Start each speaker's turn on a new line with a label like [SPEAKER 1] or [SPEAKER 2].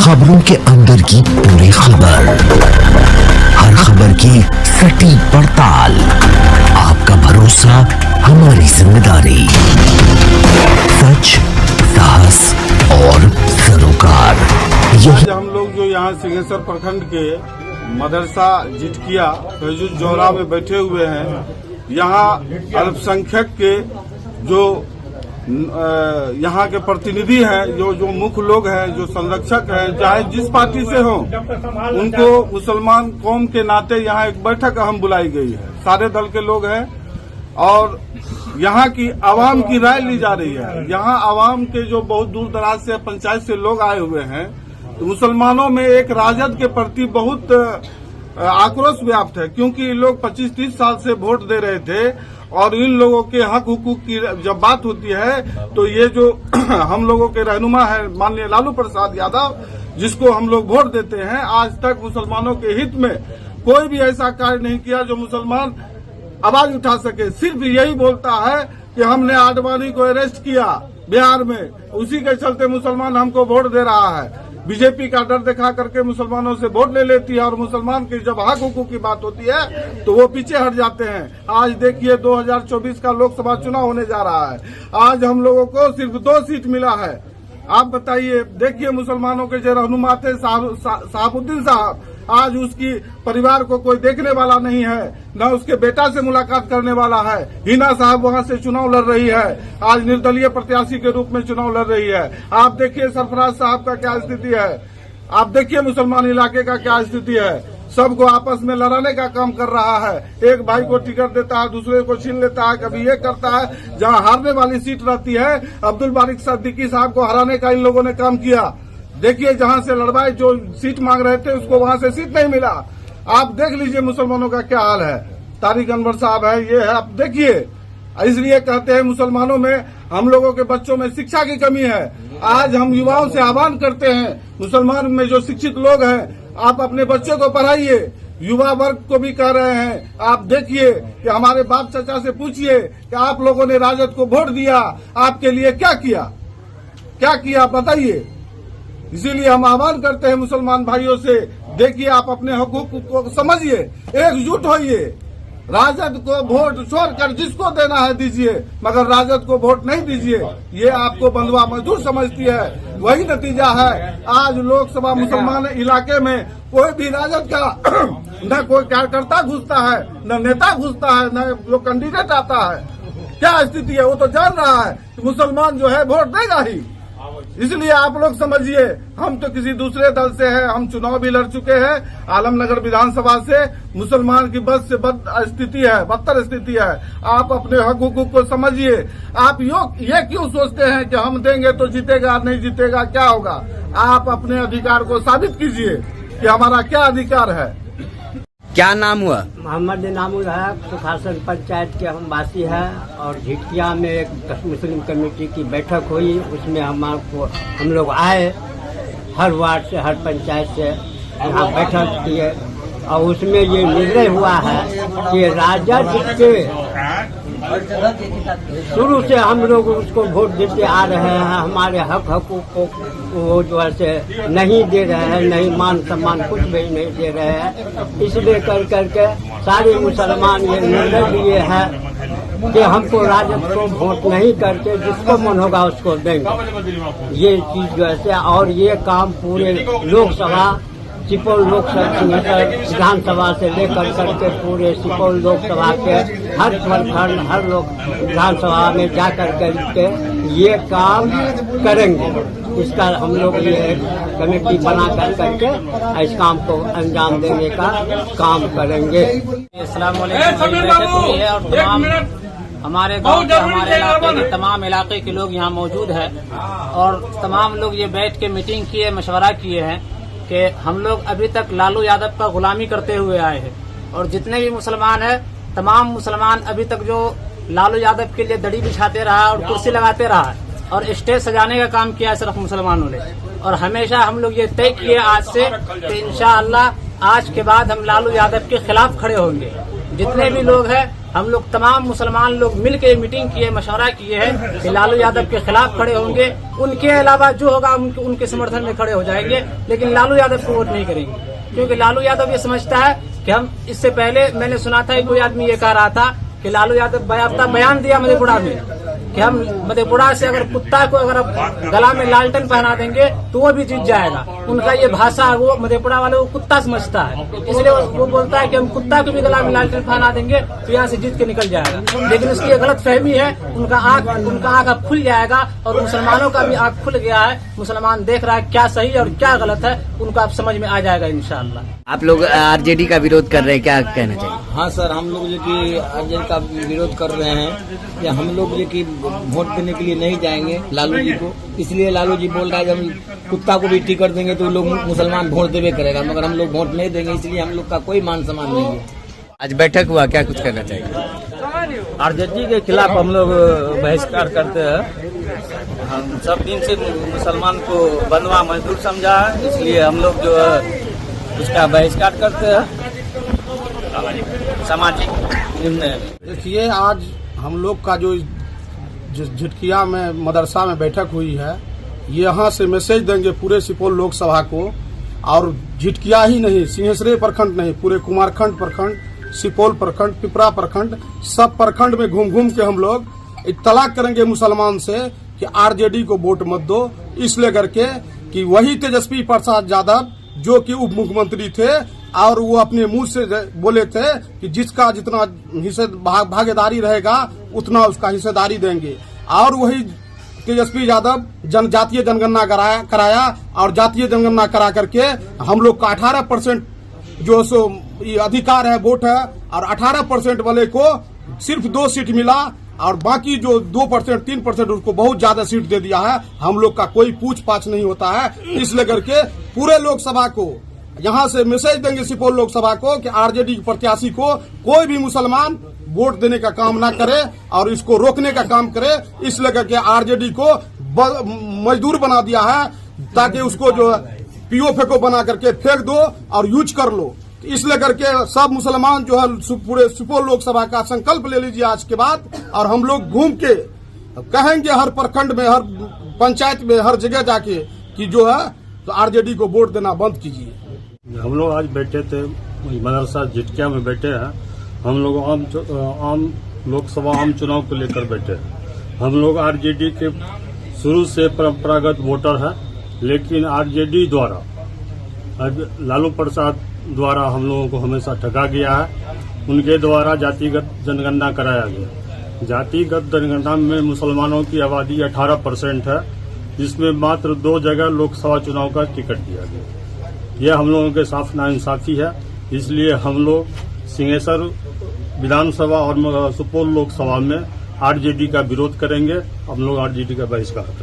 [SPEAKER 1] खबरों के अंदर की पूरी खबर, हर खबर की सटीक पड़ताल, आपका भरोसा हमारी जिम्मेदारी, सच, साहस और सरोकार।
[SPEAKER 2] आज हम लोग जो यहाँ सिंहेश्वर प्रखंड के मदरसा जिटकिया फैजुल जोहरा में बैठे हुए हैं। यहाँ अल्पसंख्यक के जो यहाँ के प्रतिनिधि हैं, जो मुख्य लोग हैं, जो संरक्षक हैं, चाहे जिस पार्टी से हों, उनको मुसलमान कौम के नाते यहाँ एक बैठक अहम बुलाई गई है। सारे दल के लोग हैं और यहाँ की आवाम की राय ली जा रही है। यहाँ आवाम के जो बहुत दूर दराज से पंचायत से लोग आए हुए हैं, तो मुसलमानों में एक राजद के प्रति बहुत आक्रोश व्याप्त है, क्योंकि ये लोग 25-30 साल से वोट दे रहे थे और इन लोगों के हक हुकूक की जब बात होती है तो ये जो हम लोगों के रहनुमा है माननीय लालू प्रसाद यादव, जिसको हम लोग वोट देते हैं, आज तक मुसलमानों के हित में कोई भी ऐसा कार्य नहीं किया जो मुसलमान आवाज उठा सके। सिर्फ यही बोलता है कि हमने आडवाणी को अरेस्ट किया बिहार में, उसी के चलते मुसलमान हमको वोट दे रहा है। बीजेपी का डर दिखा करके मुसलमानों से वोट ले लेती है और मुसलमान की जब हक हुकूक की बात होती है तो वो पीछे हट जाते हैं। आज देखिए 2024 का लोकसभा चुनाव होने जा रहा है। आज हम लोगों को सिर्फ 2 सीट मिला है। आप बताइए, देखिए मुसलमानों के जो रहनुमा थे साहबुद्दीन साहब, आज उसकी परिवार को कोई देखने वाला नहीं है, न उसके बेटा से मुलाकात करने वाला है। हिना साहब वहां से चुनाव लड़ रही है, आज निर्दलीय प्रत्याशी के रूप में चुनाव लड़ रही है। आप देखिए सरफराज साहब का क्या स्थिति है, आप देखिए मुसलमान इलाके का क्या स्थिति है। सबको आपस में लड़ाने का काम कर रहा है। एक भाई को टिकट देता है, दूसरे को छीन लेता है, कभी ये करता है। जहां हारने वाली सीट रहती है, अब्दुल बारिक सिद्दीकी साहब को हराने का इन लोगों ने काम किया। देखिए जहां से लड़वाए, जो सीट मांग रहे थे उसको वहां से सीट नहीं मिला। आप देख लीजिए मुसलमानों का क्या हाल है। तारिक अनवर साहब है, ये है, आप देखिए। इसलिए कहते हैं मुसलमानों में, हम लोगों के बच्चों में शिक्षा की कमी है। आज हम युवाओं से आह्वान करते हैं, मुसलमान में जो शिक्षित लोग हैं, आप अपने बच्चों को पढ़ाइए। युवा वर्ग को भी कह रहे हैं, आप देखिए कि हमारे बाप चाचा से पूछिए कि आप लोगों ने राजद को वोट दिया, आपके लिए क्या किया बताइए। इसीलिए हम आह्वान करते हैं मुसलमान भाइयों से, देखिए आप अपने हकूक को समझिए, एकजुट होइए। राजद को वोट छोड़कर जिसको देना है दीजिए, मगर राजद को वोट नहीं दीजिए। ये आपको बंधुआ मजदूर समझती है, वही नतीजा है। आज लोकसभा मुसलमान इलाके में कोई भी राजद का न कोई कार्यकर्ता घुसता है, न नेता घुसता है, न जो कैंडिडेट आता है। क्या स्थिति है वो तो जान रहा है कि मुसलमान जो है वोट देगा ही। इसलिए आप लोग समझिए, हम तो किसी दूसरे दल से हैं, हम चुनाव भी लड़ चुके हैं आलमनगर विधानसभा से। मुसलमान की बद से बदतर स्थिति है। आप अपने हक हुकूक को समझिए। आप ये क्यों सोचते हैं कि हम देंगे तो जीतेगा, नहीं जीतेगा क्या होगा। आप अपने अधिकार को साबित कीजिए कि हमारा क्या अधिकार है।
[SPEAKER 3] क्या नाम हुआ?
[SPEAKER 4] मोहम्मद नामुल है, सुखासन पंचायत के हम वासी हैं और झिटकिया में एक मुस्लिम कमेटी की बैठक हुई। उसमें हम लोग आए, हर वार्ड से, हर पंचायत से यहाँ बैठक किए और उसमें ये निर्णय हुआ है कि राजद के शुरू से हम लोग उसको वोट देते आ रहे हैं, हमारे हक हकूक को वो जो है से नहीं दे रहे हैं, नहीं मान सम्मान कुछ भी नहीं दे रहे हैं। इसलिए करके सारे मुसलमान ये निर्णय लिए हैं कि हमको राजद को वोट नहीं करके जिसको मन होगा उसको देंगे। ये चीज जो है, और ये काम पूरे लोकसभा, सुपौल लोकसभा विधानसभा से लेकर करके पूरे सुपौल लोकसभा के हर प्रखंड, हर लोक विधानसभा में जाकर करके ये काम करेंगे। इसका हम लोग ये कमेटी बना करके इस काम को अंजाम देने का काम करेंगे।
[SPEAKER 5] अस्सलाम वालेकुम। बैठक हुई है और तमाम हमारे गांव के, हमारे इलाके के तमाम इलाके के लोग यहाँ मौजूद हैं और तमाम लोग ये बैठ के मीटिंग किए, मशवरा किए हैं कि हम लोग अभी तक लालू यादव का गुलामी करते हुए आए हैं और जितने भी मुसलमान हैं, तमाम मुसलमान अभी तक जो लालू यादव के लिए दड़ी बिछाते रहा और कुर्सी लगाते रहा और स्टेज सजाने का काम किया सिर्फ मुसलमानों ने। और हमेशा हम लोग ये तय किए आज से कि इंशाअल्लाह आज के बाद हम लालू यादव के खिलाफ खड़े होंगे। जितने भी लोग हैं हम लोग तमाम मुसलमान लोग मिल के मीटिंग किए, मशवरा किए हैं कि लालू यादव के खिलाफ खड़े होंगे। उनके अलावा जो होगा उनके समर्थन में खड़े हो जाएंगे, लेकिन लालू यादव को वोट नहीं करेंगे, क्योंकि लालू यादव ये समझता है कि हम इससे पहले मैंने सुना था कोई आदमी ये कह रहा था कि लालू यादव अपना बयान दिया मधेपुरा में कि हम मधेपुरा से अगर कुत्ता को अगर गला में लालटेन पहना देंगे तो वो भी जीत जाएगा। उनका ये भाषा वो मधेपुरा वाले वो कुत्ता समझता है, इसलिए वो बोलता है कि हम कुत्ता को भी गला में लालटेन पहना देंगे तो यहाँ से जीत के निकल जाएगा। लेकिन उसकी ये गलत फहमी है। उनका आँख अब खुल जाएगा और मुसलमानों का भी आँख खुल गया है। मुसलमान देख रहा है क्या सही है और क्या गलत है, उनको आप समझ में आ जाएगा इंशाअल्लाह।
[SPEAKER 3] आप लोग आरजेडी का विरोध कर रहे हैं, क्या कहना चाहिए?
[SPEAKER 6] हाँ सर, हम लोग जो कि आरजेडी का विरोध कर रहे हैं कि हम लोग जो कि वोट देने के लिए नहीं जाएंगे लालू जी को, इसलिए लालू जी बोल रहा है कि हम कुत्ता को भी टिकट देंगे तो लोग मुसलमान वोट देवे करेगा, मगर हम लोग वोट नहीं देंगे, इसलिए हम लोग का कोई मान सम्मान नहीं है।
[SPEAKER 3] आज बैठक हुआ, क्या कुछ करना चाहिए?
[SPEAKER 7] आरजेडी के खिलाफ हम लोग बहिष्कार करते हैं। हम सब दिन से मुसलमान को बंधुआ मजदूर समझा है, इसलिए हम लोग जो है उसका बहिष्कार करते हैं। सामाजिक निर्णय
[SPEAKER 8] देखिए, आज हम लोग का जो झिटकिया में मदरसा में बैठक हुई है, यहाँ से मैसेज देंगे पूरे सुपौल लोकसभा को, और झिटकिया ही नहीं, सिंहेश्वरी प्रखंड नहीं, पूरे कुमारखंड प्रखंड, सुपौल प्रखंड, पिपरा प्रखंड, सब प्रखंड में घूम घूम के हम लोग इत्तला करेंगे मुसलमान से कि आरजेडी को वोट मत दो, इसलिए करके कि वही तेजस्वी प्रसाद यादव जो कि उप मुख्यमंत्री थे और वो अपने मुंह से बोले थे कि जिसका जितना भागीदारी रहेगा उतना उसका हिस्सेदारी देंगे, और वही तेजस्वी यादव जातीय जनगणना कराया और जातीय जनगणना करा करके हम लोग का 18% जो सो अधिकार है, वोट है, और 18% वाले को सिर्फ 2 सीट मिला और बाकी जो 2% 3% उसको बहुत ज्यादा सीट दे दिया है। हम लोग का कोई पूछ पाछ नहीं होता है, इसलिए करके पूरे लोकसभा को यहाँ से मैसेज देंगे सुपौल लोकसभा को कि आरजेडी प्रत्याशी को कोई भी मुसलमान वोट देने का काम ना करे और इसको रोकने का काम करे, इसलिए करके आरजेडी को मजदूर बना दिया है ताकि उसको जो पीओ बना करके फेंक दो और यूज कर लो। इसलिए करके सब मुसलमान जो है पूरे सुपौल लोकसभा का संकल्प ले लीजिए आज के बाद, और हम लोग घूम के कहेंगे हर प्रखंड में, हर पंचायत में, हर जगह जाके कि जो है तो आरजेडी को वोट देना बंद कीजिए।
[SPEAKER 9] हम लोग आज बैठे थे मदरसा झिटकिया में बैठे हैं। हम लोग आम लोकसभा आम चुनाव को लेकर बैठे हैं। हम लोग आरजेडी के शुरू से परंपरागत वोटर हैं, लेकिन आरजेडी द्वारा लालू प्रसाद द्वारा हम लोगों को हमेशा ठगा गया है। उनके द्वारा जातिगत जनगणना कराया गया। जातिगत जनगणना में मुसलमानों की आबादी 18% है, जिसमें मात्र 2 जगह लोकसभा चुनाव का टिकट दिया गया। यह हम लोगों के साथ नाइंसाफी है, इसलिए हम लोग सिंहेश्वर विधानसभा और सुपौल लोकसभा में आरजेडी का विरोध करेंगे। हम लोग आरजेडी का बहिष्कार करेंगे।